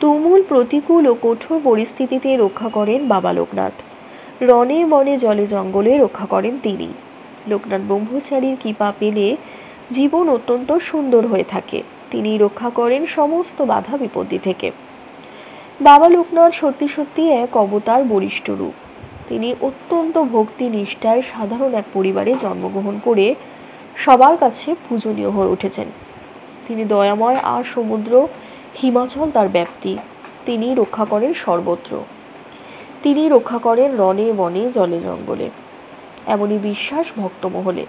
তুমুল প্রতিকূল ও কঠোর পরিস্থিতিতে রক্ষা করেন বাবা লোকনাথ। রণে বনে জলে জঙ্গলে রক্ষা করেন তিনি। লোকনাথ ব্রহ্মচারীর কৃপা পেলে জীবন অত্যন্ত সুন্দর হয়ে থাকে। তিনি রক্ষা করেন সমস্ত বাধা বিপত্তি থেকে। বাবা লোকনাথ সত্যি সত্যি এক অবতার বরিষ্ঠ রূপ। তিনি অত্যন্ত ভক্তি নিষ্ঠায় সাধারণ এক পরিবারে জন্মগ্রহণ করে সবার কাছে পূজনীয় হয়ে উঠেছেন। তিনি দয়াময়, আর সমুদ্র হিমাচল তার ব্যাপ্তি। তিনি রক্ষা করেন সর্বত্র। তিনি রক্ষা করেন রণে বনে জলে জঙ্গলে। এমনই বিশ্বাস ভক্তমহলে।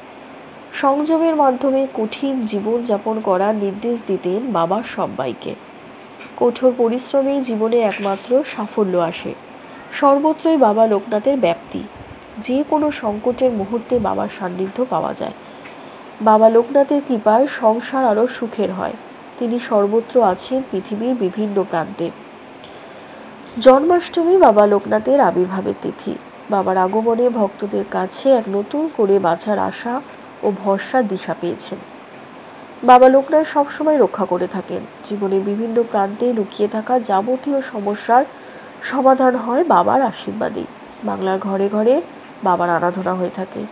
সংযমের মাধ্যমে কঠিন জীবন যাপন করার নির্দেশ দিতেন বাবা সব্বাইকে। কঠোর পরিশ্রমেই জীবনে একমাত্র সাফল্য আসে। সর্বত্রই বাবা লোকনাথের ব্যাপ্তি। যে কোনো সংকটের মুহূর্তে বাবার সান্নিধ্য পাওয়া যায়। বাবা লোকনাথের কৃপায় সংসার আরও সুখের হয়। তিনি সর্বত্র আছেন পৃথিবীর বিভিন্ন প্রান্তে। জন্মাষ্টমী বাবা লোকনাথের আবির্ভাবের তিথি। বাবার আগমনে ভক্তদের কাছে এক নতুন করে বাঁচার আশা ও ভরসার দিশা পেয়েছেন। বাবা লোকনাথ সবসময় রক্ষা করে থাকেন। জীবনের বিভিন্ন প্রান্তে লুকিয়ে থাকা যাবতীয় সমস্যার সমাধান হয় বাবার আশীর্বাদেই। বাংলার ঘরে ঘরে বাবার আরাধনা হয়ে থাকে।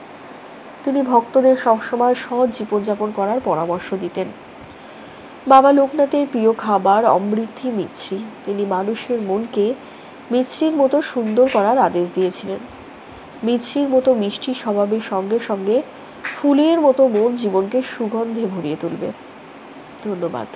তিনি ভক্তদের সবসময় সৎ জীবনযাপন করার পরামর্শ দিতেন। বাবা লোকনাথের প্রিয় খাবার অমৃতি মিছরি। তিনি মানুষের মনকে মিছরির মতো সুন্দর করার আদেশ দিয়েছিলেন। মিছরির মতো মিষ্টি স্বভাবের সঙ্গে সঙ্গে ফুলের মতো মন জীবনকে সুগন্ধে ভরিয়ে তুলবে। ধন্যবাদ।